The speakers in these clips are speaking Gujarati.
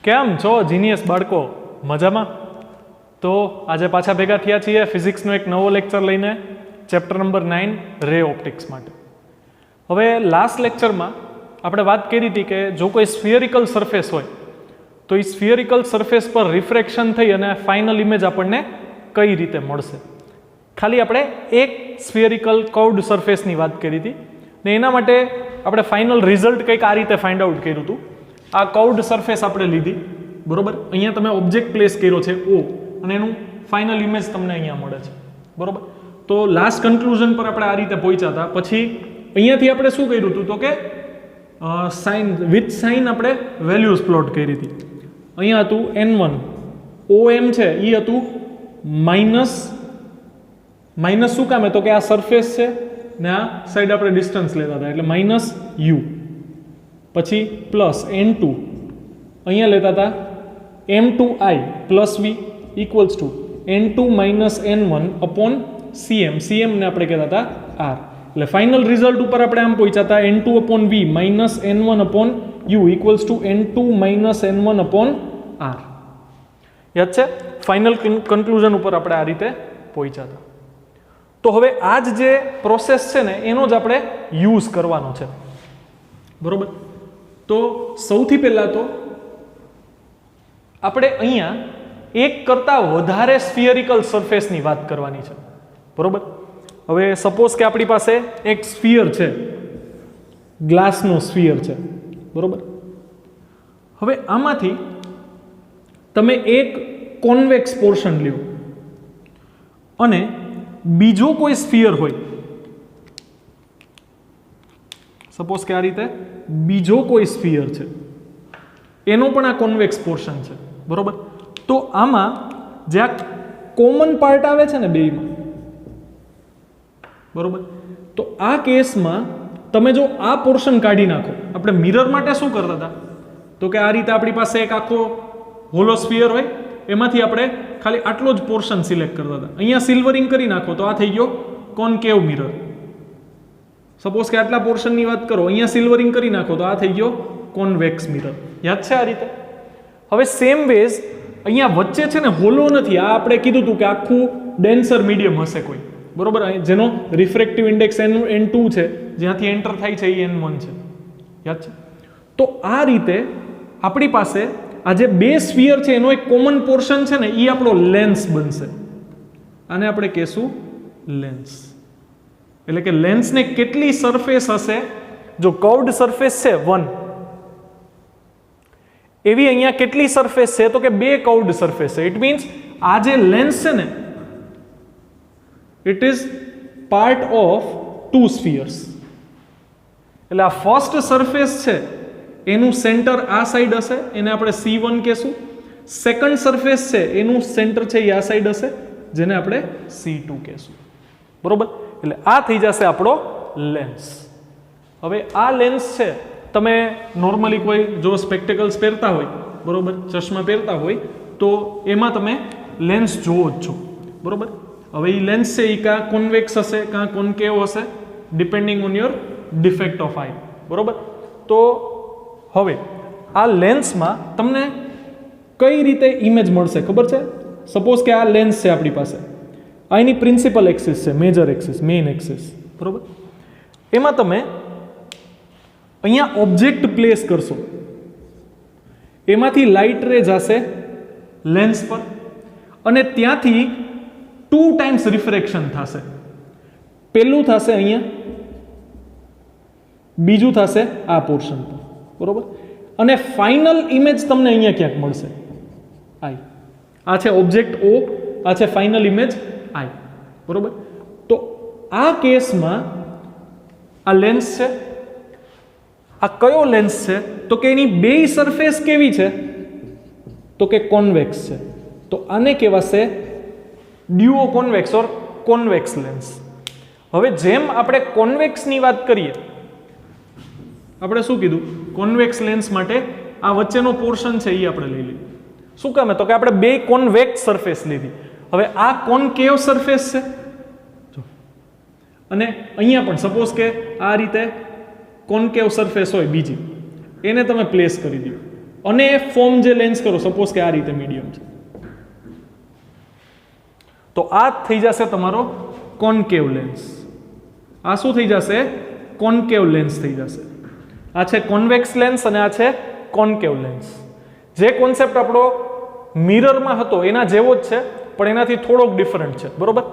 કેમ છો જીનિયસ બાળકો? મજામાં? તો આજે પાછા ભેગા થયા છીએ ફિઝિક્સનો એક નવો લેક્ચર લઈને, ચેપ્ટર નંબર 9 રે ઓપ્ટિક્સ માટે. હવે લાસ્ટ લેક્ચરમાં આપણે વાત કરી હતી કે જો કોઈ સ્ફિયરિકલ સરફેસ હોય તો એ સ્ફિયરિકલ સરફેસ પર રિફ્રેક્શન થઈ અને ફાઇનલ ઇમેજ આપણને કઈ રીતે મળશે. ખાલી આપણે એક સ્ફિયરિકલ કર્વડ સરફેસની વાત કરી હતી ને એના માટે આપણે ફાઇનલ રિઝલ્ટ કંઈક આ રીતે ફાઇન્ડ આઉટ કર્યું હતું. આ કર્વડ સરફેસ આપણે લીધી, બરોબર. અહીંયા તમે ઓબ્જેક્ટ પ્લેસ કર્યો છે O અને એનું ફાઇનલ ઇમેજ તમને અહીંયા મળે છે, બરોબર. તો લાસ્ટ કન્ક્લુઝન પર આપણે આ રીતે પહોંચ્યા હતા. પછી અહીંયાથી આપણે શું કર્યું હતું તો કે સાઇન વિથ સાઇન આપણે વેલ્યુઝ પ્લોટ કરી હતી. અહીંયા હતું N1 OM છે એ હતું માઇનસ શું કામ? તો કે આ સરફેસ છે ને આ સાઈડ આપણે ડિસ્ટન્સ લેતા હતા એટલે -u. પછી પ્લસ N2 અહીંયા લેતા હતા M2I plus V equals to N2 minus N1 upon CM. CM ને આપણે કહેતા હતા R. એટલે ફાઇનલ રિઝલ્ટ ઉપર આપણે આમ પહોંચ્યા હતા N2 upon V minus N1 upon U equals to N2 minus N1 upon R. યાદ છે? ફાઇનલ કન્ક્લુઝન ઉપર આપણે આ રીતે પહોંચ્યા હતા. તો હવે આ જ જે પ્રોસેસ છે ને એનો જ આપણે યુઝ કરવાનો છે, બરોબર. તો સૌથી પહેલા તો આપણે અહીંયા એક કરતાં વધારે સ્ફિયરિકલ સરફેસની વાત કરવાની છે, બરોબર. હવે સપોઝ કે આપણી પાસે એક સ્ફિયર છે, ગ્લાસનો સ્ફિયર છે, બરોબર. હવે આમાંથી તમે એક કોન્વેક્સ પોર્શન લ્યો અને બીજો કોઈ સ્ફિયર હોય, સપોઝ કે આ રીતે બીજો કોઈ સ્ફિયર છે, એનો પણ આ કોન્વેક્સ પોર્શન છે, બરોબર. તો આમાં જે આ કોમન પાર્ટ આવે છે ને બેયમાં, બરોબર. તો આ કેસમાં તમે જો આ પોર્શન કાઢી નાખો, આપણે મિરર માટે શું કરતા હતા તો કે આ રીતે આપણી પાસે એક આખો હોલો સ્ફિયર હોય, એમાંથી આપણે ખાલી આટલો જ પોર્શન સિલેક્ટ કરતા હતા. અહીંયા સિલ્વરિંગ કરી નાખો તો આ થઈ ગયો કોન્કેવ મિરર. સપોઝ કે આટલા પોર્શનની વાત કરો, અહીંયા સિલ્વરિંગ કરી નાખો તો આ થઈ ગયો કોન્વેક્સ મિરર. યાદ છે આ રીતે? હવે સેમ વેઝ અહીંયા વચ્ચે છે ને હોલો નથી, આ આપણે કીધું હતું કે આખું ડેન્સર મીડિયમ હશે કોઈ, બરોબર, જેનો રિફ્રેક્ટિવ ઇન્ડેક્સ N2 છે, જ્યાંથી એન્ટર થાય છે એ N1 છે. યાદ છે? તો આ રીતે આપણી પાસે આ જે બે સ્ફિયર છે એનો એક કોમન પોર્શન છે ને એ આપણો લેન્સ બનશે. આને આપણે કહેશું લેન્સ. એટલે કે લેન્સને કેટલી સરફેસ હશે? જો કર્વડ સરફેસ છે 1, એવી અહીંયા કેટલી સરફેસ છે તો કે 2 કર્વડ સરફેસ છે. ઇટ મીન્સ આ જે લેન્સ છે ને ઇટ ઇઝ પાર્ટ ઓફ 2 સ્ફિયર્સ. એટલે આ ફર્સ્ટ સરફેસ છે એનું સેન્ટર આ સાઈડ હશે, એને આપણે C1 કહેશું. સેકન્ડ સરફેસ છે એનું સેન્ટર છે એ આ સાઈડ હશે, જેને આપણે C2 કહેશું, બરોબર. એટલે આ થઈ જશે આપણો લેન્સ. હવે આ લેન્સ છે, તમે નોર્મલી કોઈ જો સ્પેક્ટેકલ્સ પહેરતા હોય, બરોબર, ચશ્મા પહેરતા હોય તો એમાં તમે લેન્સ જોવો જ છો, બરોબર. હવે એ લેન્સ છે એ કાં કોન્વેક્સ હશે કાં કોન્કેવ હશે, depending on your defect of eye, બરોબર. તો હવે આ લેન્સમાં તમને કઈ રીતે ઇમેજ મળશે ખબર છે? સપોઝ કે આ લેન્સ છે આપણી પાસે, આ એની પ્રિન્સિપલ એક્સિસ છે, મેજર એક્સિસ, મેઇન એક્સિસ, બરોબર. એમાં તમે અહીંયા ઓબ્જેક્ટ પ્લેસ કરશો, એમાંથી લાઇટ રે જશે લેન્સ પર અને ત્યાંથી 2 ટાઈમ્સ રિફ્રેક્શન થશે. પહેલું થશે અહીંયા, બીજું થશે આ પોર્શન પર, બરોબર. અને ફાઇનલ ઇમેજ તમને અહીંયા ક્યાંક મળશે, આઈ. આ છે ઓબ્જેક્ટ O, આ છે ફાઇનલ ઇમેજ આઈ, બરોબર. તો આ કેસમાં આ લેન્સ છે, આ કયો લેન્સ છે તો કે એની બે સરફેસ કેવી છે તો કે કોન્વેક્સ છે. તો આને કહેવાશે ડ્યુઓ કોન્વેક્સ ઓર કોન્વેક્સ લેન્સ. હવે જેમ આપણે કોન્વેક્સની વાત કરીએ, આપણે શું કીધું? કોન્વેક્સ લેન્સ માટે આ વચ્ચેનો પોર્શન છે એ આપણે લઈ લીધું. શું કામ? તો કે આપણે બે કોન્વેક્સ સરફેસ લીધી. હવે આ કોન્કેવ સરફેસ છે અને અહીંયા પણ સપોઝ કે આ રીતે કોન્કેવ સરફેસ હોય બીજી, એને તમે પ્લેસ કરી દો, અને ફોર્મ જે લેન્સ કરો, સપોઝ કે આ રીતે મીડિયમ છે, તો આ થઈ જશે તમારો કોન્કેવ લેન્સ. આ શું થઈ જશે? કોન્કેવ લેન્સ થઈ જશે. આ છે કોન્વેક્સ લેન્સ અને આ છે કોન્કેવ લેન્સ. જે કોન્સેપ્ટ આપણો મિરરમાં હતો એના જેવો જ છે, પણ એનાથી થોડોક ડિફરન્ટ છે. બરોબર?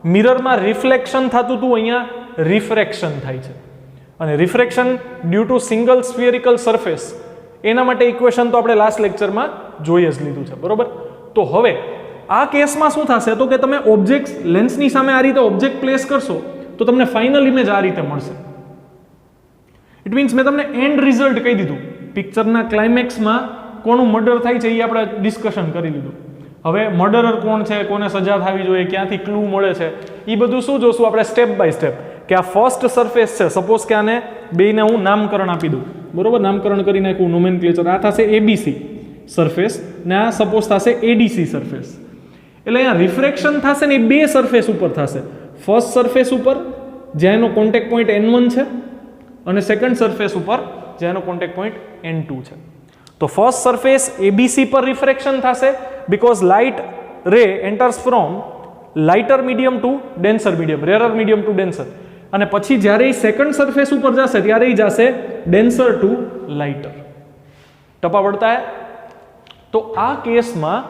મિરરમાં રિફ્લેક્શન થતું હતું, અહીંયા રિફ્રેક્શન થાય છે. અને refraction due to single spherical surface, એના માટે ઇક્વેશન તો આપણે લાસ્ટ લેક્ચરમાં જોઈ જ લીધું છે. બરોબર? તો હવે આ કેસમાં શું થશે? તો કે તમે ઓબ્જેક્ટ લેન્સની સામે આ રીતે ઓબ્જેક્ટ પ્લેસ કરશો તો તમને ફાઇનલ ઇમેજ આ રીતે મળશે. ઇટ મીન્સ મેં તમને એન્ડ રિઝલ્ટ કહી દીધું. પિક્ચરના ક્લાઇમેક્સમાં કોનું મર્ડર થાય છે એ આપણે ડિસ્કશન કરી લીધું. હવે મર્ડરર કોણ છે, કોને સજા થવી જોઈએ, ક્યાંથી ક્લુ મળે છે, એ બધું શું જોશું આપણે સ્ટેપ બાય સ્ટેપ. કે આ ફર્સ્ટ સરફેસ છે, સપોઝ કે આને બેને હું નામકરણ આપી દઉં. બરોબર? નામકરણ કરી નાખું, નોમેનક્લેચર. આ થશે એબીસી સરફેસ ને આ સપોઝ થશે એડીસી સરફેસ. એટલે અહીંયા રિફ્રેક્શન થશે ને એ બે સરફેસ ઉપર થશે. ફર્સ્ટ સરફેસ ઉપર જ્યાં એનો કોન્ટેક્ટ પોઈન્ટ N1 છે અને સેકન્ડ સરફેસ ઉપર જ્યાં એનો કોન્ટેક્ટ પોઈન્ટ N2 છે. તો ફર્સ્ટ સરફેસ એબીસી પર રિફ્રેક્શન થશે because light ray enters from lighter medium to denser medium, rarer medium to denser. અને પછી જ્યારે એ સેકન્ડ સરફેસ ઉપર જશે ત્યારે એ જશે ડેન્સર ટુ લાઇટર. ટપા પડતા હે? તો આ કેસમાં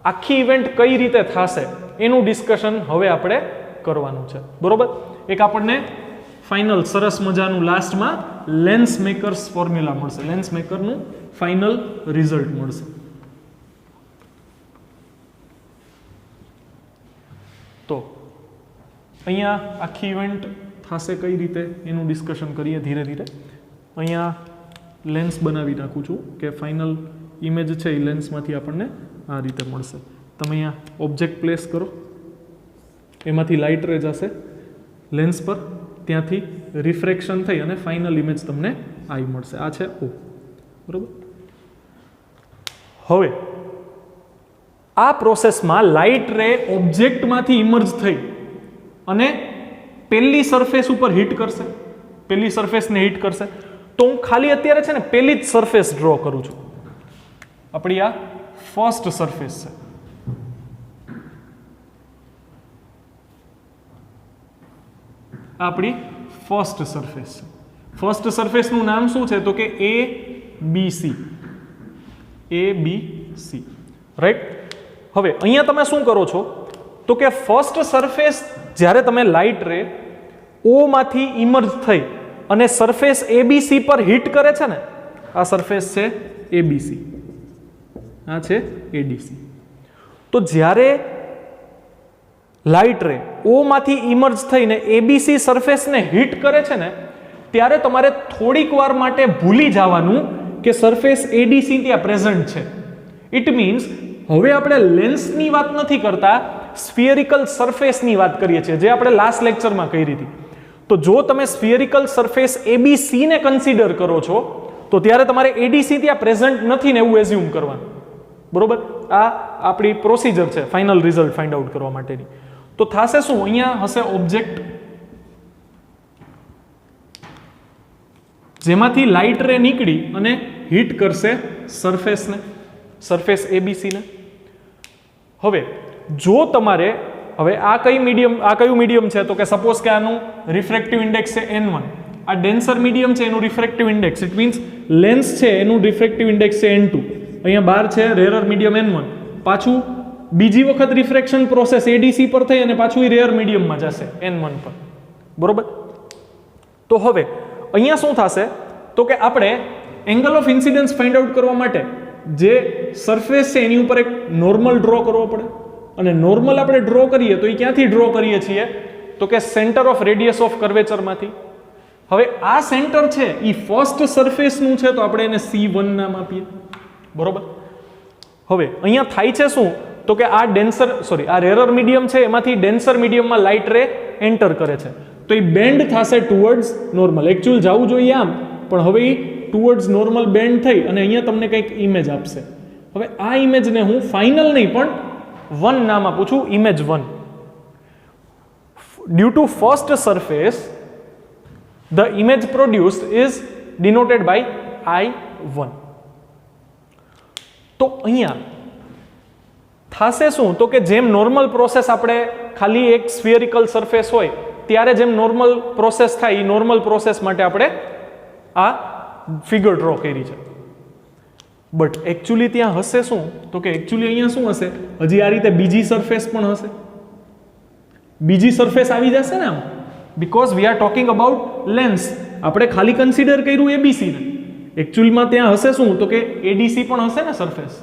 આખી ઇવેન્ટ કઈ રીતે થશે એનું ડિસ્કશન હવે આપણે કરવાનું છે. બરોબર? એક આપણને ફાઇનલ સરસ મજાનું લાસ્ટમાં લેન્સ મેકર્સ ફોર્મ્યુલા મળશે. લેન્સ મેકરનું ફાઇનલ રિઝલ્ટ મળશે. તો અહીંયા આખી ઇવેન્ટ થશે કઈ રીતે એનું ડિસ્કશન કરીએ ધીરે ધીરે. અહીંયા લેન્સ બનાવી નાખું છું કે ફાઇનલ ઇમેજ છે એ લેન્સમાંથી આપણને આ રીતે મળશે. તમે અહીંયા ઓબ્જેક્ટ પ્લેસ કરો, એમાંથી લાઇટ રે જશે લેન્સ પર, ત્યાંથી રિફ્રેક્શન થઈ અને ફાઇનલ ઇમેજ તમને આવી મળશે. આ છે O. બરોબર? હવે આ પ્રોસેસમાં લાઇટ રે ઓબ્જેક્ટમાંથી ઇમર્જ થઈ અને પહેલી સરફેસ ઉપર હિટ કરશે, પહેલી સરફેસને હિટ કરશે. તો હું ખાલી અત્યારે છે ને પહેલી જ સરફેસ ડ્રો કરું છું. આપણી આ ફર્સ્ટ સરફેસ છે. આપણી ફર્સ્ટ સરફેસ છે. ફર્સ્ટ સરફેસનું નામ શું છે? તો કે ABC. ABC. રાઈટ? હવે અહીંયા તમે શું કરો છો? તો કે ફર્સ્ટ સરફેસ જ્યારે તમે લાઇટ રે O માંથી ઇમર્જ થઈ અને સરફેસ ABC પર હિટ કરે છે ને, આ સરફેસ છે ABC, આ છે ADC. તો જ્યારે લાઇટ રે O માંથી ઇમર્જ થઈને ABC સરફેસને હિટ કરે છે ને, ત્યારે તમારે થોડીક વાર માટે ભૂલી જવાનું કે સરફેસ ADC ત્યાં પ્રેઝન્ટ છે. ઇટ મીન્સ હવે આપણે લેન્સની વાત નથી કરતા, સ્ફિયરિકલ સરફેસની વાત કરીએ છીએ, જે આપણે લાસ્ટ લેક્ચરમાં કરી હતી. તો જો તમે સ્ફિયરિકલ સરફેસ ABC ને કન્સિડર કરો છો તો ત્યારે તમારે ADC ત્યાં પ્રેઝન્ટ નથી ને એવું એઝ્યુમ કરવાનું. બરોબર? આ આપણી પ્રોસિજર છે ફાઇનલ રિઝલ્ટ ફાઇન્ડ આઉટ કરવા માટેની. તો થશે શું? અહીંયા હશે ઓબ્જેક્ટ જેમાંથી લાઇટ રે નીકળી અને હિટ કરશે સરફેસને, સરફેસ ABC ને. હવે જો તમારે હવે આ કઈ મીડિયમ, આ કયું મીડિયમ છે? તો કે સપોઝ કે આનું રિફ્રેક્ટિવ ઇન્ડેક્સ છે N1. આ ડેન્સર મીડિયમ છે, એનું refractive index, it means lens છે એનું રિફ્રેક્ટિવ ઇન્ડેક્સ છે N2. અહીંયા બહાર છે રેરર મીડિયમ N1. પાછું બીજી વખત રિફ્રેક્શન પ્રોસેસ ADC પર થઈ અને પાછું એ રેર મીડિયમમાં જશે N1 પર. બરોબર? તો હવે અહીંયા શું થશે? તો કે આપણે angle of incidence find out કરવા માટે જે સરફેસ છે એની ઉપર એક નોર્મલ ડ્રો કરવો પડે. અને નોર્મલ આપણે ડ્રો કરીએ તો એ ક્યાંથી ડ્રો કરીએ છીએ? તો કે સેન્ટર ઓફ રેડિયસ ઓફ કર્વેચરમાંથી. હવે આ સેન્ટર છે એ ફર્સ્ટ સરફેસનું છે તો આપણે એને C1 નામ આપીએ. બરોબર? હવે અહીંયા થાય છે શું? તો કે આ ડેન્સર આ રેરર મીડિયમ છે એમાંથી ડેન્સર મીડિયમમાં લાઇટ રે એન્ટર કરે છે તો એ બેન્ડ થશે ટુવર્ડ્સ નોર્મલ. એકચ્યુઅલ જવું જોઈએ આમ, પણ હવે એ ટુવર્ડ્સ નોર્મલ બેન્ડ થઈ અને અહીંયા તમને કંઈક ઇમેજ આપશે. હવે આ ઇમેજને હું ફાઇનલ નહીં પણ 1 નામ આપું છું, image 1. Due to first surface the image produced is denoted by I1. તો અહીંયા થશે શું તો કે જેમ નોર્મલ પ્રોસેસ આપણે ખાલી એક સ્ફિયરિકલ સરફેસ હોય ત્યારે જેમ નોર્મલ પ્રોસેસ થાય એ નોર્મલ પ્રોસેસ માટે આપણે આ ફિગર ડ્રો કરી છે. બટ એકચ્યુઅલી ત્યાં હશે શું તો કે એકચ્યુઅલી અહીંયા શું હશે, હજી આ રીતે બીજી સરફેસ પણ હશે, બીજી સરફેસ આવી જશે ને આમ, because we are talking about lens. આપણે ખાલી કન્સિડર કર્યું એબીસી ને, એકચ્યુઅલમાં ત્યાં હશે શું તો કે એડીસી પણ હશે ને surface.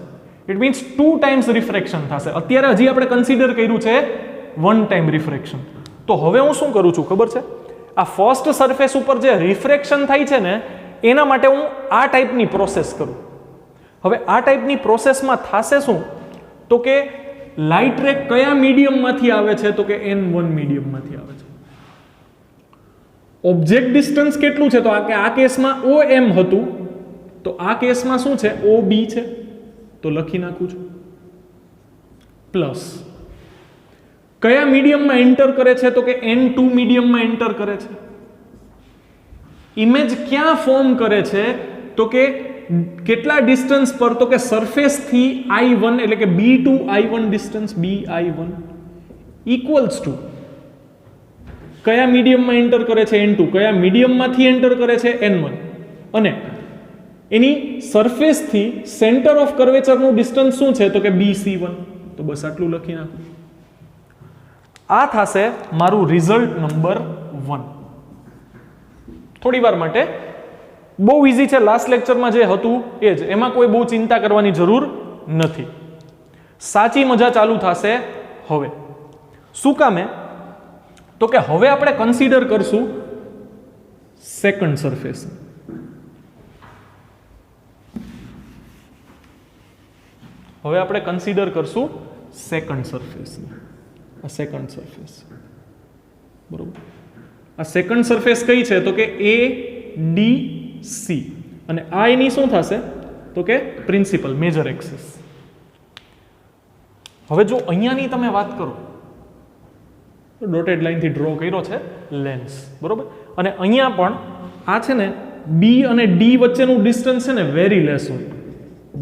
It means 2 times refraction થશે. અત્યારે હજી આપણે કન્સિડર કર્યું છે 1 time રિફ્રેક્શન. તો હવે હું શું કરું છું ખબર છે, આ ફર્સ્ટ સરફેસ ઉપર જે રિફ્રેક્શન થાય છે ને એના માટે હું આ ટાઈપની પ્રોસેસ કરું. હવે આ ટાઈપની પ્રોસેસમાં થશે શું તો કે લાઇટ રે કયા મીડિયમમાંથી આવે છે તો કે N1 મીડિયમમાંથી આવે છે. ઓબ્જેક્ટ ડિસ્ટન્સ કેટલું છે તો આ કેસમાં OM હતું, તો આ કેસમાં શું છે OB છે, તો લખી નાખું છું. પ્લસ કયા મીડિયમમાં એન્ટર કરે છે તો કે N2 મીડિયમમાં એન્ટર કરે છે. ઇમેજ ક્યાં ફોર્મ કરે છે તો કે કેટલા ડિસ્ટન્સ પર તો કે સરફેસ થી I1 એટલે કે B to I1 distance BI1 equals to કયા મીડિયમમાં એન્ટર કરે છે N2, કયા મીડિયમમાંથી એન્ટર કરે છે N1, અને એની સરફેસ થી સેન્ટર ઓફ કર્વેચરનું ડિસ્ટન્સ શું છે તો કે BC1. તો બસ આટલું લખી નાખું. આ થશે મારું રિઝલ્ટ નંબર 1. થોડી વાર માટે બહુ ઈઝી છે, લાસ્ટ લેક્ચરમાં જે હતું એ જ, એમાં કોઈ બહુ ચિંતા કરવાની જરૂર નથી. સાચી મજા ચાલુ થશે હવે. શું કામે તો કે હવે આપણે કન્સિડર કરશું સેકન્ડ સરફેસ. હવે આપણે કન્સિડર કરશું સેકન્ડ સરફેસ. આ સેકન્ડ સરફેસ બરોબર. આ સેકન્ડ સરફેસ કઈ છે તો કે ADC, અને આ એની શું થશે તો કે પ્રિન્સિપલ મેજર એક્સિસ. હવે જો અહીંયાની તમે વાત કરો, ડોટેડ લાઈનથી ડ્રો કર્યો છે લેન્સ બરોબર, અને અહીંયા પણ આ છે ને B અને D વચ્ચેનું ડિસ્ટન્સ છે ને વેરી લેસ હોય,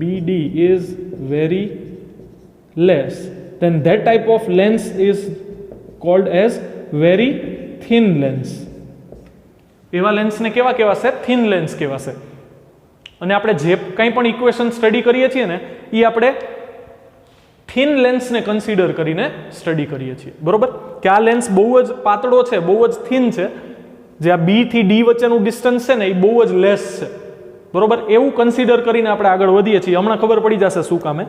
BD is very less, then that type of lens is called as very thin lens. એવા લેન્સને કેવા કહેવાશે? થિન લેન્સ કહેવાશે. અને આપણે જે કંઈ પણ ઇક્વેશન સ્ટડી કરીએ છીએ ને એ આપણે થિન લેન્સને કન્સિડર કરીને સ્ટડી કરીએ છીએ બરોબર, કે આ લેન્સ બહુ જ પાતળો છે, બહુ જ થિન છે, જે આ B થી D વચ્ચેનું ડિસ્ટન્સ છે ને એ બહુ જ લેસ છે બરોબર, એવું કન્સિડર કરીને આપણે આગળ વધીએ છીએ. હમણાં ખબર પડી જશે શું કામે.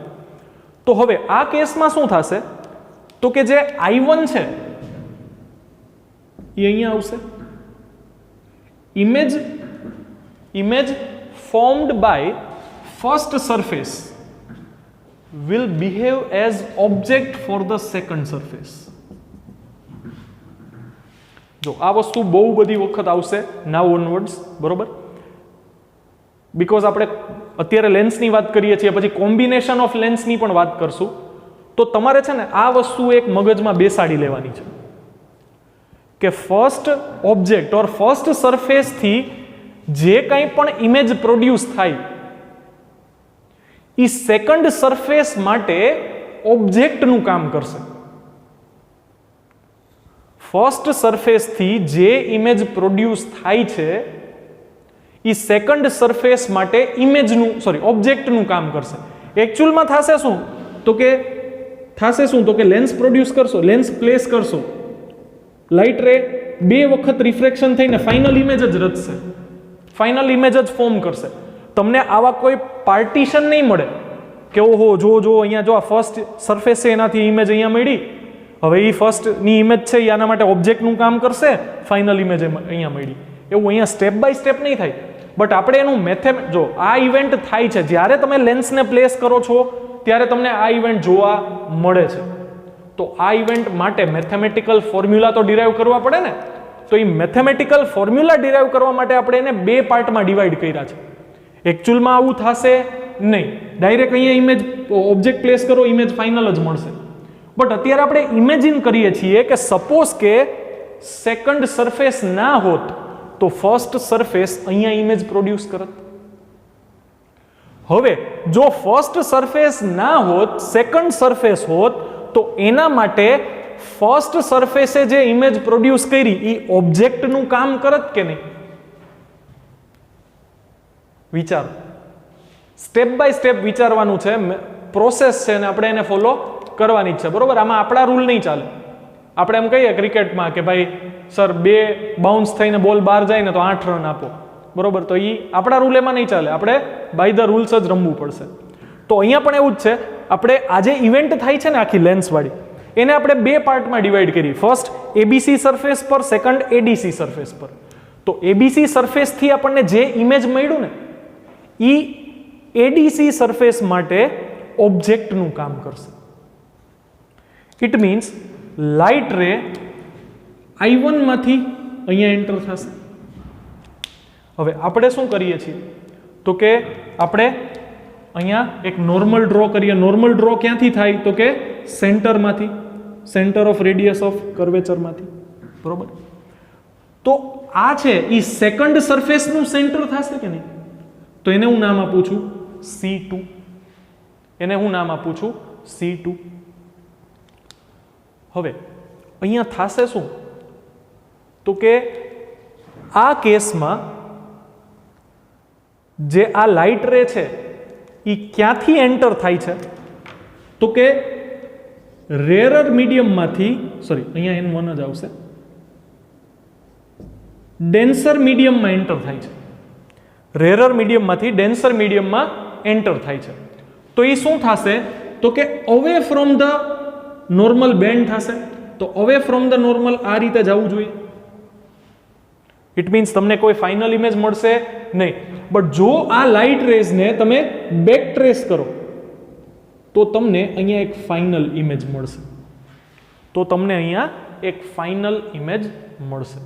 તો હવે આ કેસમાં શું થશે તો કે જે I1 છે એ અહીંયા આવશે. image formed by first surface will behave as object for the second surface. જો આ વસ્તુ બહુ બધી વખત આવશે now onwards બરોબર, બીકોઝ આપણે અત્યારે લેન્સની વાત કરીએ છીએ, પછી કોમ્બિનેશન ઓફ લેન્સની પણ વાત કરશું. તો તમારે છે ને આ વસ્તુ એક મગજમાં બેસાડી લેવાની છે કે ફર્સ્ટ ઓબ્જેક્ટ ઓર ફર્સ્ટ સરફેસ થી જે કંઈ પણ ઇમેજ પ્રોડ્યુસ થાય એ સેકન્ડ સરફેસ માટે ઓબ્જેક્ટનું કામ કરશે. ફર્સ્ટ સરફેસ થી જે ઇમેજ પ્રોડ્યુસ થાય છે એ સેકન્ડ સરફેસ માટે ઓબ્જેક્ટનું કામ કરશે. એકચ્યુઅલમાં થશે શું તો કે લેન્સ પ્રોડ્યુસ કરશો, લેન્સ પ્લેસ કરશો, લાઇટ રે 2 વખત રિફ્રેક્શન થઈને ફાઇનલ ઇમેજ જ રચશે, ફાઇનલ ઇમેજ જ ફોર્મ કરશે. તમને આવા કોઈ પાર્ટીશન નહીં મળે કે ઓહો જો અહીંયા જો આ ફર્સ્ટ સરફેસ છે એનાથી ઇમેજ અહીંયા મળી, હવે એ ફર્સ્ટની ઇમેજ છે એ આના માટે ઓબ્જેક્ટનું કામ કરશે, ફાઇનલ ઇમેજ અહીંયા મળી. એવું અહીંયા સ્ટેપ બાય સ્ટેપ નહીં થાય. બટ આપણે એનું જો આ ઇવેન્ટ થાય છે જ્યારે તમે લેન્સને પ્લેસ કરો છો ત્યારે તમને આ ઇવેન્ટ જોવા મળે છે. તો આ ઇવેન્ટ માટે મેથેમેટિકલ ફોર્મ્યુલા તો ડિરાઈવ કરવા પડે ને, તો એ મેથેમેટિકલ ફોર્મ્યુલા ડિરાઈવ કરવા માટે આપણે એને 2 પાર્ટમાં ડિવાઈડ કર્યા છે. એકચ્યુઅલમાં આવું થશે નહીં, ડાયરેક્ટ અહીંયા ઇમેજ ઓબ્જેક્ટ પ્લેસ કરો ઇમેજ ફાઇનલ જ મળશે. બટ અત્યારે આપણે ઇમેજિન કરીએ છીએ કે સપોઝ કે સેકન્ડ સરફેસ ના હોત તો ફર્સ્ટ સરફેસ અહીંયા ઇમેજ પ્રોડ્યુસ કરત. હવે જો ફર્સ્ટ સરફેસ ના હોત, સેકન્ડ સરફેસ હોત, તો એના માટે ફર્સ્ટ સરફેસે જે ઇમેજ પ્રોડ્યુસ કરી એ ઓબ્જેક્ટનું કામ કરત કે નહીં? વિચારો, સ્ટેપ બાય સ્ટેપ વિચારવાનું છે, પ્રોસેસ છે ને આપણે એને ફોલો કરવાની જ છે, બરોબર? આમાં આપણા રૂલ નહીં ચાલે. આપણે એમ કહીએ ક્રિકેટમાં કે ભાઈ સર 2 બાઉન્સ થઈને બોલ બહાર જાય ને તો 8 રન આપો, બરોબર? તો એ આપણા રૂલ એમાં નહીં ચાલે, આપણે બાય ધ રૂલ્સ જ રમવું પડશે. તો અહીંયા પણ એવું જ છે, આપણે આ જે ઇવેન્ટ થાય છે ને આખી લેન્સવાળી, એને આપણે 2 પાર્ટમાં ડિવાઈડ કરી. ફર્સ્ટ એબીસી સરફેસ પર, સેકન્ડ એડીસી સરફેસ પર. તો એબીસી સરફેસથી આપણને જે ઇમેજ મળ્યું ને એ એડીસી સરફેસ માટે ઓબ્જેક્ટનું કામ કરશે. ઇટ મીન્સ લાઇટ રે I1 માંથી અહીંયા એન્ટર થશે. હવે આપણે શું કરીએ છીએ તો કે આપણે અહીંયા એક નોર્મલ ડ્રો કરીએ. નોર્મલ ડ્રો ક્યાંથી થાય તો કે સેન્ટરમાંથી, સેન્ટર ઓફ રેડિયસ ઓફ કર્વેચરમાંથી, બરોબર? તો આ છે એ સેકન્ડ સરફેસનું સેન્ટર થશે કે નહીં? તો એને હું નામ આપું છું C2. એને હું નામ આપું છું C2. હવે અહીંયા થશે શું તો કે આ કેસમાં જે આ લાઇટ રે છે એ ક્યાંથી એન્ટર થાય છે તો કે રેરર મીડિયમમાંથી, સોરી અહીંયા N1 જ આવશે, ડેન્સર મીડિયમમાં એન્ટર થાય છે. રેરર મીડિયમમાંથી ડેન્સર મીડિયમમાં એન્ટર થાય છે. તો એ શું થશે તો કે away from the normal band થશે. તો અવે ફ્રોમ ધ નોર્મલ આ રીતે જવું જોઈએ. ઇટ મીન્સ તમને કોઈ ફાઇનલ ઇમેજ મળશે નહીં. બટ જો આ લાઇટ રેઝને તમે બેક ટ્રેસ કરો તો તમને અહીંયા એક ફાઇનલ ઇમેજ મળશે. તો તમને અહીંયા એક ફાઇનલ ઇમેજ મળશે.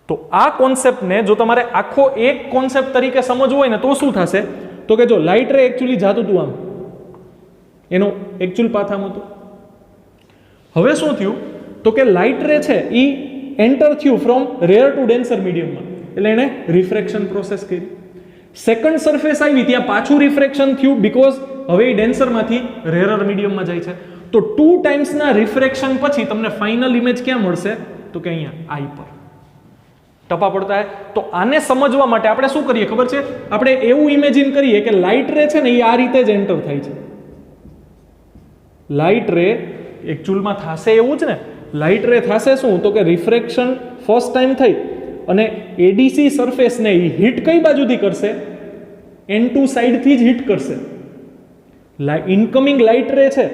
તો આ કોન્સેપ્ટને જો તમારે આખો એક કોન્સેપ્ટ તરીકે સમજવું હોય ને તો શું થશે તો કે જો લાઇટ રે એકચ્યુઅલી જાતું હતું આમ, એનો એકચ્યુઅલ પાથ આમ હતું. હવે શું થયું તો કે લાઇટ રે છે એ એન્ટર થયું ફ્રોમ રેર ટુ ડેન્સર મીડિયમમાં, એટલે એને રિફ્રેક્શન પ્રોસેસ કરી. સેકન્ડ સરફેસ આવી ત્યાં પાછું રિફ્રેક્શન થયું બીકોઝ હવે એ ડેન્સરમાંથી રેરર મીડિયમમાં જાય છે. તો 2 ટાઈમ્સના રિફ્રેક્શન પછી તમને ફાઇનલ ઇમેજ ક્યાં મળશે તો કે અહીંયા આઈ પર. ટપા પડતા હે. તો આને સમજવા માટે આપણે શું કરીએ ખબર છે? આપણે એવું ઇમેજિન કરીએ કે લાઇટ રે છે ને એ આ રીતે જ એન્ટર થાય છે. લાઇટ રે એકચ્યુઅલમાં થશે એવું જ ને, લાઇટ રે થશે શું તો કે રિફ્રેક્શન ફર્સ્ટ ટાઈમ થઈ અને એડીસી સરફેસને એ હિટ કઈ બાજુથી કરશે? N2 સાઈડથી જ હિટ કરશે. ઇનકમિંગ લાઇટ રે છે,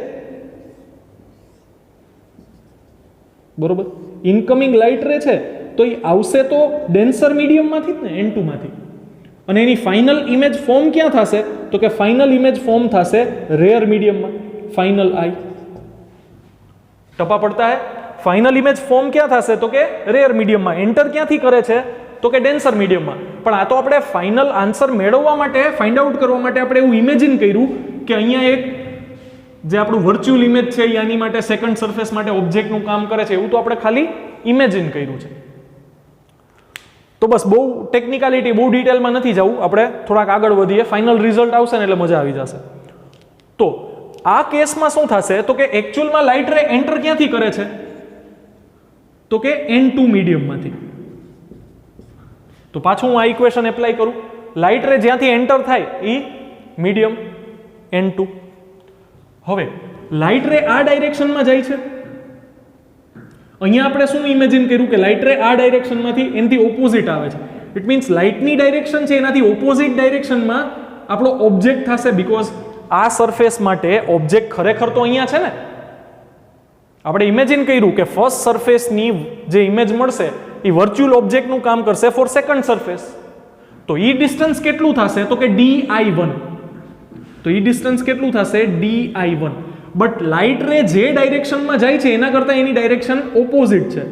બરોબર? ઇનકમિંગ લાઇટ રે છે તો એ આવશે તો ડેન્સર મીડિયમમાંથી જ ને, N2 માંથી. અને એની ફાઇનલ ઇમેજ ફોર્મ ક્યાં થશે તો કે ફાઇનલ ઇમેજ ફોર્મ થશે રેર મીડિયમમાં, ફાઇનલ આઈ. ટપા પડતા હે. ફાઇનલ ઇમેજ ફોર્મ ક્યાં થશે તો કે રેર મીડિયમમાં. એન્ટર ક્યાંથી કરે છે તો કે ડેન્સર મીડિયમમાં. પણ આ તો આપણે ફાઇનલ આન્સર મેળવવા માટે, ફાઇન્ડ આઉટ કરવા માટે આપણે એવું ઇમેજિન કર્યું કે અહીંયા એક જે આપણું વર્ચ્યુઅલ ઇમેજ છે એ આની માટે સેકન્ડ સરફેસ માટે ઓબ્જેક્ટનું કામ કરે છે, એવું તો આપણે ખાલી ઇમેજિન કર્યું છે. તો બસ બહુ ટેકનિકાલિટી, બહુ ડિટેલમાં નથી જવું, આપણે થોડાક આગળ વધીએ. ફાઇનલ રિઝલ્ટ આવશે ને એટલે મજા આવી જશે. તો આ કેસમાં શું થશે તો કે એકચ્યુઅલમાં લાઇટ રે એન્ટર ક્યાંથી કરે છે તો કે N2 મીડિયમમાંથી. તો પાછું હું આ ઇક્વેશન એપ્લાય કરું. લાઇટ રે જ્યાંથી એન્ટર થાય એ મીડિયમ N2. હવે લાઇટ રે આ ડાયરેક્શનમાં જાય છે. અહીંયા આપણે શું ઇમેજિન કર્યું કે લાઇટ રે આ ડાયરેક્શનમાંથી એનાથી ઓપોઝિટ આવે છે. ઇટ મીન્સ લાઇટની ડાયરેક્શન છે એનાથી ઓપોઝિટ ડાયરેક્શનમાં આપણો ઓબ્જેક્ટ થશે. બીકોઝ આ સરફેસ માટે ઓબ્જેક્ટ ખરેખર તો અહીંયા છે ને. આપણે ઇમેજિન કર્યું કે ફર્સ્ટ સરફેસની જે ઇમેજ મળશે એ વર્ચ્યુઅલ ઓબ્જેક્ટનું કામ કરશે ફોર સેકન્ડ સરફેસ. તો એ ડિસ્ટન્સ કેટલું થશે તો કે di1. તો એ ડિસ્ટન્સ કેટલું થશે di1. બટ લાઇટ રે જે ડાયરેક્શનમાં જાય છે એના કરતાં એની ડાયરેક્શન ઓપોઝિટ છે,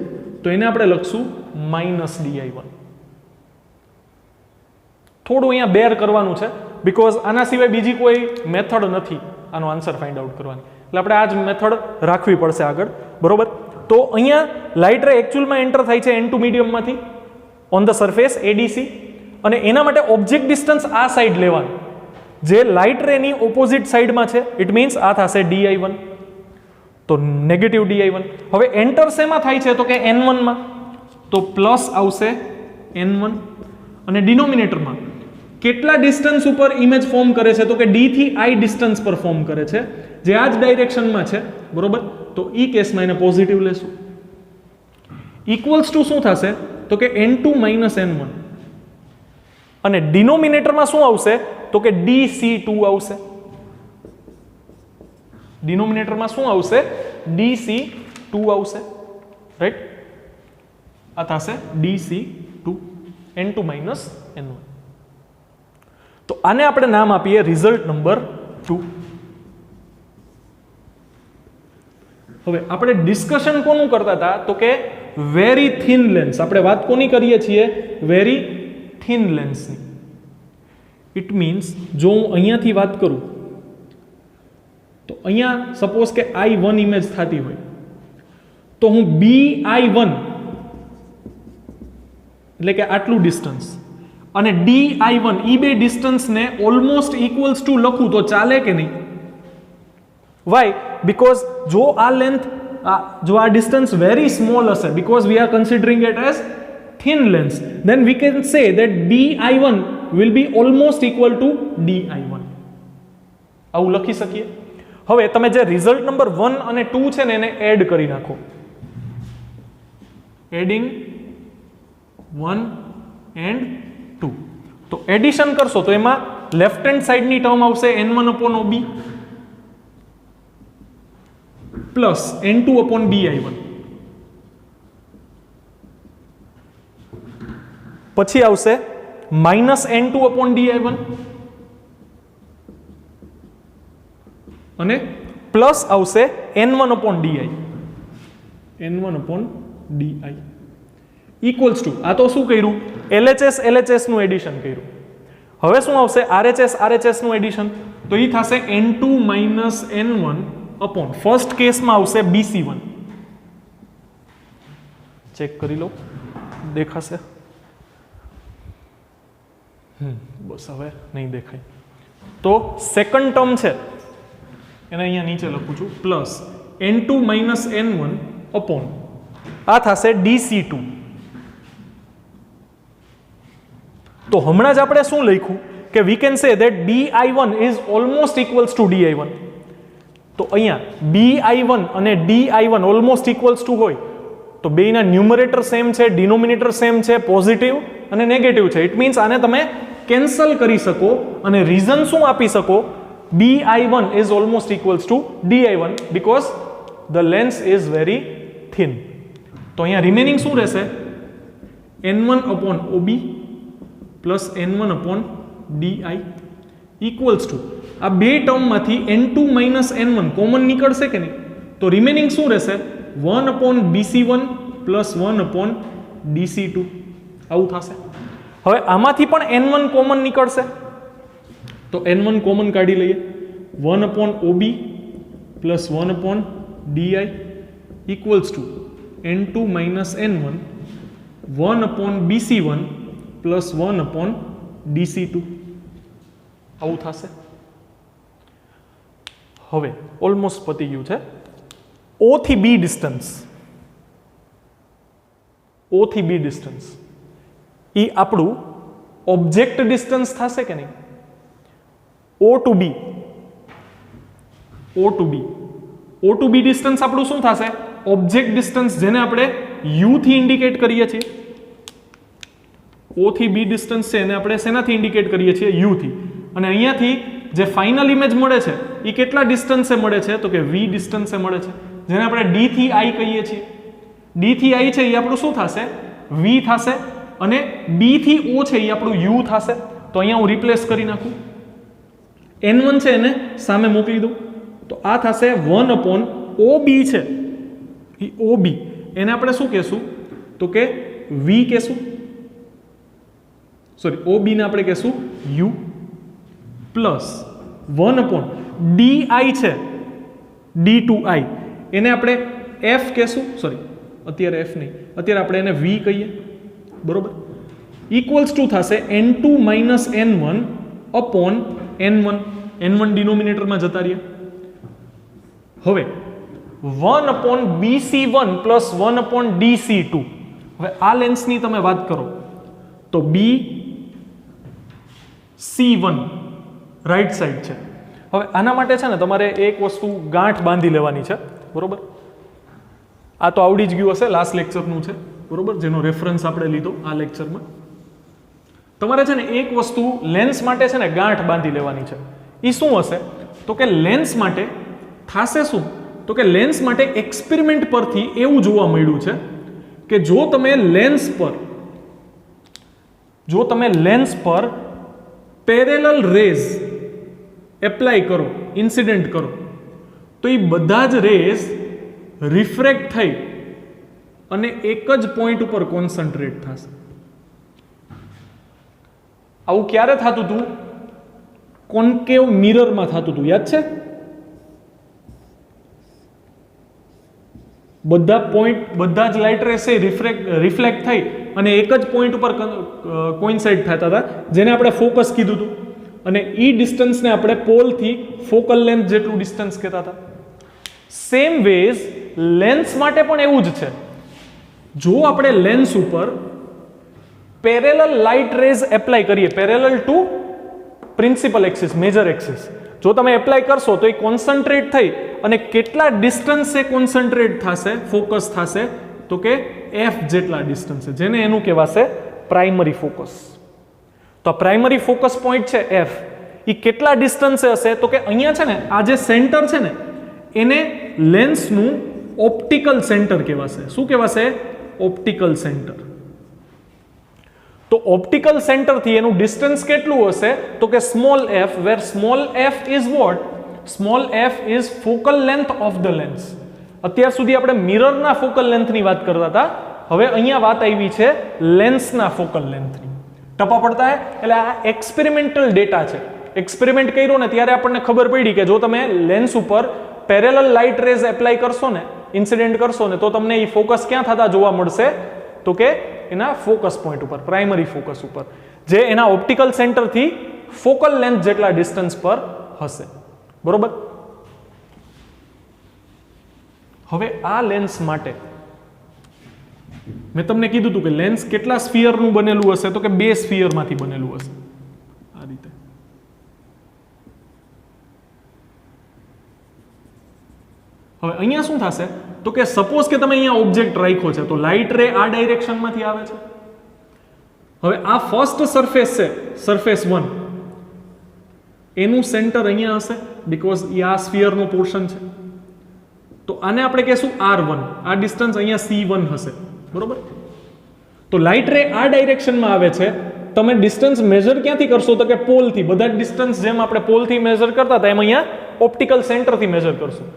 તો એને આપણે લખશું -di1. થોડું અહીંયા બેર કરવાનું છે બીકોઝ આના સિવાય બીજી કોઈ મેથડ નથી આનો આન્સર ફાઇન્ડ આઉટ કરવાની, એટલે આપણે આ જ મેથડ રાખવી પડશે આગળ, બરોબર? તો અહીંયા લાઇટ રે એકચ્યુઅલમાં એન્ટર થાય છે N2 મીડિયમમાંથી ઓન ધ સરફેસ ADC, અને એના માટે ઓબ્જેક્ટ ડિસ્ટન્સ આ સાઈડ લેવાનું. જે લાઇટ રેની ઓપોઝિટ સાઈડમાં છે ઇટ મીન્સ આ થશે di1, તો નેગેટિવ di1. હવે એન્ટર શેમાં થાય છે તો કે n1 માં, તો પ્લસ આવશે n1 અને ડિનોમિનેટરમાં કેટલા ડિસ્ટન્સ ઉપર ઇમેજ ફોર્મ કરે છે તો કે d થી i ડિસ્ટન્સ પર ફોર્મ કરે છે, જે આ જ ડાયરેક્શનમાં છે, બરોબર. તો ઈ કેસમાં એને પોઝિટિવ લેશું. ઇક્વલ્સ ટુ શું થશે તો કે n2 માઇનસ n1 અને ડિનોમિનેટરમાં શું આવશે તો કે dc2 આવશે. ડિનોમિનેટરમાં શું આવશે dc2 આવશે, રાઈટ. આ થશે dc2 n2 માઇનસ n1. તો આને આપણે નામ આપીએ રિઝલ્ટ નંબર 2. હવે આપણે ડિસ્કશન કોનું કરતા હતા તો કે વેરી થિન લેન્સ. આપણે વાત કોની કરીએ છીએ વેરી થિન લેન્સની. ઇટ મીન્સ જો હું અહીંયાથી વાત કરું તો અહીંયા સપોઝ કે i1 ઇમેજ થતી હોય તો હું bi1 એટલે કે આટલું ડિસ્ટન્સ અને di1 ઈ બે ડિસ્ટન્સને ઓલમોસ્ટ ઇક્વલ્સ ટુ લખું તો ચાલે કે નહીં? વાય? બીકોઝ જો આ લેન્થ જો આ ડિસ્ટન્સ વેરી સ્મોલ હશે, because we are considering it as thin lens, then we can say that bi1 will be almost equal to di1. આવું લખી શકીએ. હવે તમે જે રિઝલ્ટ નંબર 1 અને 2 છે ને એને એડ કરી નાખો. Adding 1 and 2. તો એડિશન કરશો તો એમાં લેફ્ટ હેન્ડ સાઈડની ટર્મ આવશે n1/ob પ્લસ n2/bi1. પછી આવશે માઇનસ n2/di1 અને પ્લસ આવશે n1/di. n1/di ઇક્વલ્સ ટુ આ તો શું કર્યું LHS નું એડિશન કર્યું. હવે શું આવશે RHS નું એડિશન, તો એ થશે n2 minus n1 upon first કેસમાં આવશે BC1. ચેક કરી લો દેખાશે. બસ હવે નહીં દેખાય. તો સેકન્ડ ટર્મ છે એને અહીંયા નીચે લખું છું plus n2 minus n1 upon આ થશે dc2. તો હમણાં જ આપણે શું લખ્યું કે we can say that bi1 is almost equals to di1. તો અહીંયા bi1 અને di1 ઓલમોસ્ટ ઇક્વલ્સ ટુ હોય તો બેયના ન્યુમરેટર સેમ છે, ડિનોમિનેટર સેમ છે, પોઝિટિવ અને નેગેટિવ છે. ઇટ મીન્સ આને તમે કેન્સલ કરી શકો અને રીઝન શું આપી શકો bi1 is almost equals to di1 because the lens is very thin. તો અહીંયા રિમેનિંગ શું રહેશે n1/ob plus n1/di equals to આ બે ટર્મમાંથી n2 માઇનસ n1 કોમન નીકળશે કે નહીં? તો રિમેનિંગ શું રહેશે 1/bc1 પ્લસ 1/dc2. આવું થશે. હવે આમાંથી પણ n1 કોમન નીકળશે તો n1 કોમન કાઢી લઈએ. 1/ob plus 1/di equals to n2 minus n1 1/bc1 plus 1/dc2. આવું થશે. હવે ઓલમોસ્ટ પતી ગયું છે. O થી B ડિસ્ટન્સ, O થી B ડિસ્ટન્સ એ આપણું ઓબ્જેક્ટ ડિસ્ટન્સ થશે કે નહીં? O to B, O to B, O to B distance આપણું શું થશે? ઓબ્જેક્ટ ડિસ્ટન્સ, જેને આપણે U થી ઇન્ડિકેટ કરીએ છીએ. O થી B ડિસ્ટન્સ છે એને આપણે શેનાથી ઇન્ડિકેટ કરીએ છીએ? U થી. અને અહીંયાથી જે ફાઇનલ ઇમેજ મળે છે એ કેટલા ડિસ્ટન્સે મળે છે તો કે V ડિસ્ટન્સે મળે છે, જેને આપણે D થી I કહીએ છીએ. D થી I છે એ આપણું શું થશે? V થશે. અને B થી O છે એ આપણું U થશે. તો અહીંયા હું રિપ્લેસ કરી નાખું. n1 છે એને સામે મોકલી દઉં તો આ થશે 1/OB છે એ OB, એને આપણે શું કહેશું તો કે V કહેશું. સોરી, OB ને આપણે કહેશું U પ્લસ 1/DI છે D2I, એને આપણે F કહેશું. સોરી, અત્યારે F નહીં, અત્યારે આપણે એને V કહીએ, બરોબર. ઇક્વલ્સ ટુ થશે n2 minus n1 upon n1 ડિનોમિનેટરમાં જતા રહ્યા. હવે 1/bc1 પ્લસ 1/dc2. હવે આ લેન્સની તમે વાત કરો તો BC1 રાઈટ સાઈડ છે. હવે આના માટે છે ને તમારે એક વસ્તુ ગાંઠ બાંધી લેવાની છે, બરોબર? આ તો આવડી જ ગયું હશે, લાસ્ટ લેક્ચરનું છે, બરોબર, જેનો રેફરન્સ આપણે લીધો આ લેક્ચરમાં. તમારે છે ને એક વસ્તુ લેન્સ માટે છે ને ગાંઠ બાંધી લેવાની છે. એ શું હશે તો કે લેન્સ માટે થશે શું તો કે લેન્સ માટે એક્સપેરિમેન્ટ પરથી એવું જોવા મળ્યું છે કે જો તમે લેન્સ પર પેરેલલ રેઝ એપ્લાય કરો, ઇન્સિડેન્ટ કરો, તો એ બધા જ રેઝ રિફ્રેક્ટ થઈ અને એક જ પોઈન્ટ ઉપર કોન્સન્ટ્રેટ થશે. આવું ક્યારે થતું હતું? કોન્કેવ મિરરમાં થતું હતું, યાદ છે? બધા જ લાઇટ રેસ રિફ્લેક્ટ થઈ અને એક જ પોઈન્ટ ઉપર કોઇન્સાઇડ થતા હતા, જેને આપણે ફોકસ કીધું હતું. અને ઈ ડિસ્ટન્સને આપણે પોલથી ફોકલ લેન્થ જેટલું ડિસ્ટન્સ કહેતા હતા. સેમ વેઝ લેન્સ માટે પણ એવું જ છે. જો આપણે લેન્સ ઉપર પેરેલલ લાઇટ રેઝ એપ્લાય કરીએ, parallel to principal axis, major axis, જો તમે એપ્લાય કરશો તો એ કોન્સન્ટ્રેટ થઈ અને કેટલા ડિસ્ટન્સે કોન્સન્ટ્રેટ થશે, ફોકસ થશે તો કે f જેટલા ડિસ્ટન્સે, જેને એનું કહેવાશે પ્રાઇમરી ફોકસ. તો આ પ્રાઇમરી ફોકસ પોઈન્ટ છે f, એ કેટલા ડિસ્ટન્સે હશે તો કે અહીંયા છે ને આ જે સેન્ટર છે ને એને લેન્સનું ઓપ્ટિકલ સેન્ટર કહેવાશે. શું કહેવાશે? Optical centre. તો ઓપ્ટિકલ સેન્ટરથી એનું ડિસ્ટન્સ કેટલું હશે તો કે small f, where small f is what? Small f is focal length of the lens. અત્યાર સુધી આપણે મિરરના ફોકલ લેન્થની વાત કરતા હતા, હવે અહીંયા વાત આવી છે લેન્સના ફોકલ લેન્થની. ટપા પડતા હે? એટલે આ એક્સપેરિમેન્ટલ ડેટા છે. એક્સપેરિમેન્ટ કર્યો ને ત્યારે આપણને ખબર પડી કે જો તમે લેન્સ ઉપર પેરેલલ લાઇટ રેઝ એપ્લાય કરશો ને, ઇન્સિડેન્ટ કરશો ને, તો તમને એ ફોકસ ક્યાં થતા જોવા મળશે તો કે એના ફોકસ પોઈન્ટ ઉપર, પ્રાઇમરી ફોકસ ઉપર, જે એના ઓપ્ટિકલ સેન્ટરથી ફોકલ લેન્થ જેટલા ડિસ્ટન્સ પર હશે. બરોબર? હવે આ લેન્સ માટે મેં તમને કીધું હતું કે લેન્સ કેટલા સ્ફિયરનું બનેલું હશે તો કે 2 સ્ફિયરમાંથી બનેલું હશે. આ રીતે. હવે અહીંયા શું થશે તો કે સપોઝ કે તમે અહીંયા ઓબ્જેક્ટ રાખ્યો છે તો લાઇટ રે આ ડાયરેક્શનમાંથી આવે છે. હવે આ ફર્સ્ટ સરફેસ છે, સરફેસ 1, એનું સેન્ટર અહીંયા હશે બીકોઝ એ આ સ્ફિયરનો પોર્શન છે. તો આને આપણે કહેશું R1. આ ડિસ્ટન્સ અહીંયા C1 હશે. બરોબર? તો લાઇટ રે આ ડાયરેક્શનમાં આવે છે, તમે ડિસ્ટન્સ મેજર ક્યાંથી કરશો તો કે પોલથી. બધા ડિસ્ટન્સ જેમ આપણે પોલથી મેજર કરતા હતા એમ અહીંયા ઓપ્ટિકલ સેન્ટરથી મેજર કરશું.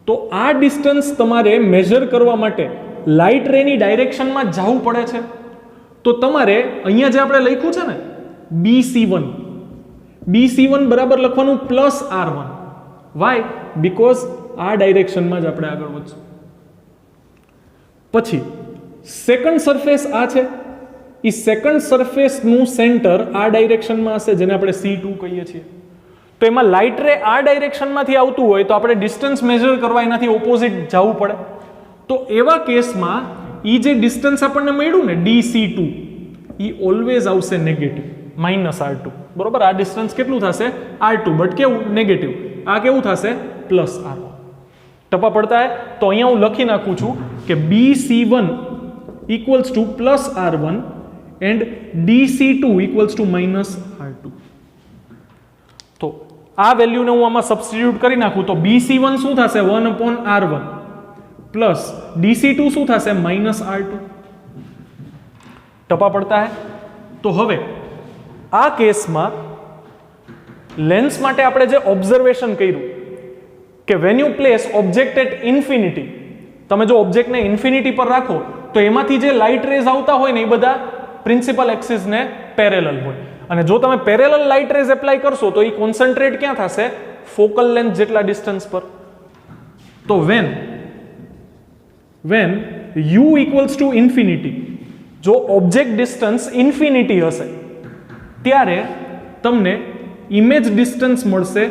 તો આ ડિસ્ટન્સ તમારે મેજર કરવા માટે લાઇટ રેની ડાયરેક્શનમાં જવું પડે છે. તો તમારે અહીંયા જે આપણે લખ્યું છે ને BC1 બરાબર લખવાનું +R1. વાય? બીકોઝ આ ડાયરેક્શનમાં જ આપણે આગળ વધશું. પછી સેકન્ડ સરફેસ આ છે, એ સેકન્ડ સરફેસનું સેન્ટર આ ડાયરેક્શનમાં હશે, જેને આપણે C2 કહીએ છીએ. તો એમાં લાઇટ રે આ ડાયરેક્શનમાંથી આવતું હોય તો આપણે ડિસ્ટન્સ મેજર કરવા એનાથી ઓપોઝિટ જવું પડે. તો એવા કેસમાં એ જે ડિસ્ટન્સ આપણને મળ્યું ને DC2, એ ઓલવેઝ આવશે નેગેટિવ, -R2. બરોબર? આ ડિસ્ટન્સ કેટલું થશે? R2, બટ કેવું? નેગેટિવ. આ કેવું થશે? +R1. ટપા પડતા હે? તો અહીંયા હું લખી નાખું છું કે BC1 equals to +R1 and DC2 equals to -R2. તો આ વેલ્યુને હું આમાં સબસ્ટિટ્યુટ કરી નાખું તો BC1 શું થશે? 1/R1 પ્લસ DC2 શું થશે? -R2. ટપા પડતા હે? તો હવે આ કેસમાં લેન્સ માટે આપણે જે ઓબ્ઝર્વેશન કર્યું કે when you place object at infinity, તમે જો ઓબ્જેક્ટને ઇન્ફિનિટી પર રાખો તો એમાંથી જે લાઇટ રેઝ આવતા હોય ને એ બધા પ્રિન્સિપલ એક્સિસને પેરેલલ હોય. અને જો તમે પેરેલલ લાઇટ રેઝ એપ્લાય કરશો તો એ કોન્સન્ટ્રેટ ક્યાં થશે? ફોકલ લેન્થ જેટલા ડિસ્ટન્સ પર. તો when u equals to infinity, જો ઓબ્જેક્ટ ડિસ્ટન્સ ઇન્ફિનિટી હશે ત્યારે તમને ઇમેજ ડિસ્ટન્સ મળશે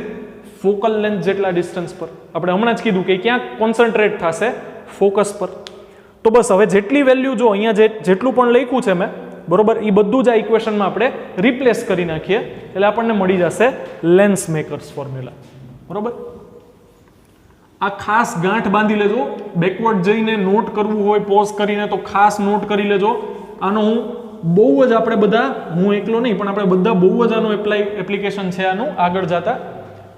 ફોકલ લેન્થ જેટલા ડિસ્ટન્સ પર. આપણે હમણાં જ કીધું કે ક્યાં કોન્સન્ટ્રેટ થશે, ફોકસ પર. તો બસ હવે જેટલી વેલ્યુ જો અહીંયા જેટલું પણ લખ્યું છે મેં, બરોબર, એ બધું જ આ ઇક્વેશનમાં આપણે રિપ્લેસ કરી નાખીએ એટલે આપણને મળી જશે લેન્સ મેકર્સ ફોર્મ્યુલા. બરોબર, આ ખાસ ગાંઠ બાંધી લેજો. બેકવર્ડ જઈને નોટ કરવું હોય પોઝ કરીને તો ખાસ નોટ કરી લેજો. આનો હું બહુ જ આપણે બધા, હું એકલો નહીં પણ આપણે બધા બહુ જ આનો એપ્લિકેશન છે આનું આગળ જતા.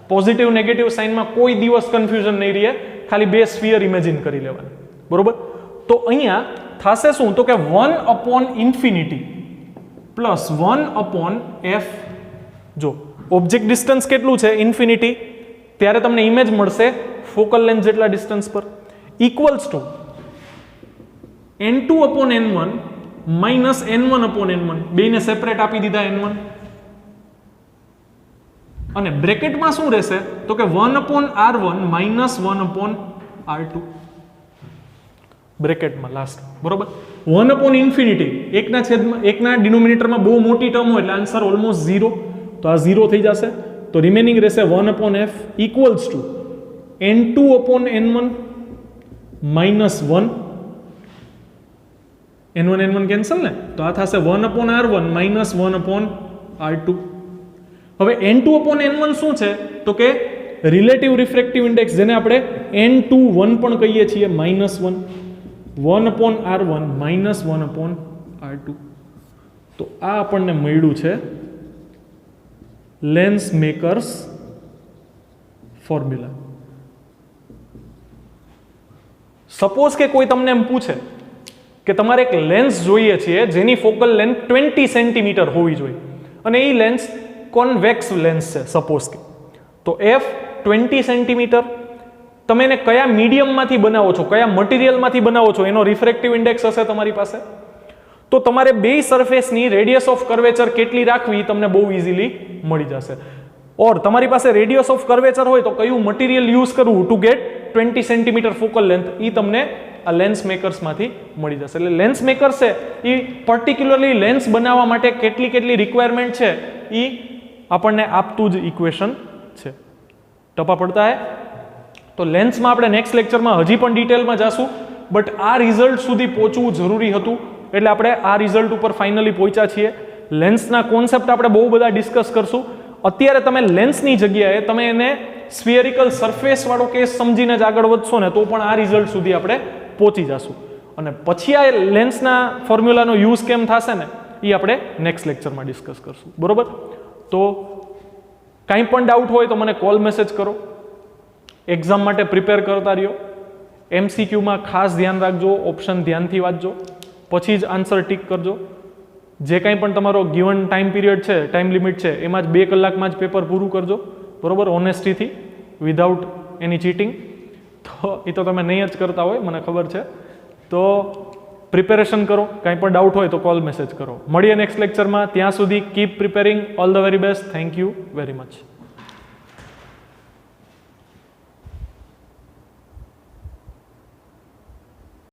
પોઝિટિવ નેગેટિવ સાઇનમાં કોઈ દિવસ કન્ફ્યુઝન નહીં રહે, ખાલી બે સ્ફિયર ઇમેજિન કરી લેવાના. બરોબર, તો અહીંયા થશે શું તો કે 1/∞ પ્લસ 1/f. જો ઓબ્જેક્ટ ડિસ્ટન્સ કેટલું છે ઇન્ફિનિટી, ત્યારે તમને ઇમેજ મળશે ફોકલ લેન્થ જેટલા ડિસ્ટન્સ પર, equals to n2/n1 minus n1/n1. બેને સેપરેટ આપી દીધા n1, અને બ્રેકેટમાં શું રહેશે તો કે 1/r1 માઇનસ 1/r2 બ્રેકેટમાં લાસ્ટ. બરોબર, 1/∞, એકના છેદમાં, એકના ડિનોમિનેટરમાં બહુ મોટી ટર્મ હોય એટલે આન્સર ઓલમોસ્ટ 0, તો આ 0 થઈ જશે. તો રિમેનિંગ રહેશે 1/f equals to n2/n1 minus 1, n1 cancel ને, તો આ થશે 1/r1 માઇનસ 1/r2. હવે n2/n1 શું છે તો કે રિલેટિવ રિફ્રેક્ટિવ ઇન્ડેક્સ, જેને આપણે n21 પણ કહીએ છીએ, માઇનસ 1, 1/r1 માઇનસ 1/r2. તો આ આપણને મળ્યું છે લેન્સ મેકર્સ ફોર્મ્યુલા. સપોઝ કે કોઈ તમને એમ પૂછે કે તમારે એક લેન્સ જોઈએ છે જેની ફોકલ લેન્થ 20 સેન્ટીમીટર હોવી જોઈએ, અને એ લેન્સ કોન્વેક્સ લેન્સ છે સપોઝ કે, તો f 20 સેન્ટીમીટર, તમે એને કયા મીડિયમમાંથી બનાવો છો, કયા મટીરિયલમાંથી બનાવો છો, એનો રિફ્રેક્ટિવ ઇન્ડેક્સ હશે તમારી પાસે. તો તમારે બે સરફેસની રેડિયસ ઓફ કર્વેચર કેટલી રાખવી તમને બહુ ઇઝીલી મળી જશે. ઓર તમારી પાસે રેડિયસ ઓફ કર્વેચર હોય તો કયું મટીરિયલ યુઝ કરવું to get 20 centimetre focal length, એ તમને આ લેન્સ મેકર્સમાંથી મળી જશે. એટલે લેન્સ મેકર્સ છે એ પર્ટિક્યુલરલી લેન્સ બનાવવા માટે કેટલી રિક્વાયરમેન્ટ છે એ આપણને આપતું જ ઇક્વેશન છે. ટપા પડતા હે. તો લેન્સમાં આપણે નેક્સ્ટ લેક્ચરમાં હજી પણ ડિટેલમાં જાશું, બટ આ રિઝલ્ટ સુધી પહોંચવું જરૂરી હતું એટલે આપણે આ રિઝલ્ટ ઉપર ફાઇનલી પહોંચ્યા છીએ. લેન્સના કોન્સેપ્ટ આપણે બહુ બધા ડિસ્કસ કરશું. અત્યારે તમે લેન્સની જગ્યાએ તમે એને સ્ફિયરિકલ સરફેસ વાળો કેસ સમજીને જ આગળ વધશો ને તો પણ આ રિઝલ્ટ સુધી આપણે પહોંચી જશું. અને પછી આ લેન્સના ફોર્મ્યુલાનો યુઝ કેમ થશે ને એ આપણે નેક્સ્ટ લેક્ચરમાં ડિસ્કસ કરશું. બરોબર, તો કાંઈ પણ ડાઉટ હોય તો મને કોલ મેસેજ કરો. એક્ઝામ માટે પ્રિપેર કરતા રહ્યો. MCQમાં ખાસ ધ્યાન રાખજો, ઓપ્શન ધ્યાનથી વાંચજો, પછી જ આન્સર ટીક કરજો. જે કાંઈ પણ તમારો ગિવન ટાઈમ પીરિયડ છે, ટાઈમ લિમિટ છે, એમાં જ 2 કલાકમાં જ પેપર પૂરું કરજો. બરોબર, ઓનેસ્ટીથી, વિધાઉટ એની ચીટિંગ. તો એ તો તમે નહીં જ કરતા હોય મને ખબર છે. તો પ્રિપેરેશન કરો. કાંઈ પણ ડાઉટ હોય તો કોલ મેસેજ કરો. મળીએ નેક્સ્ટ લેક્ચરમાં. ત્યાં સુધી keep preparing. All the very best. Thank you very much.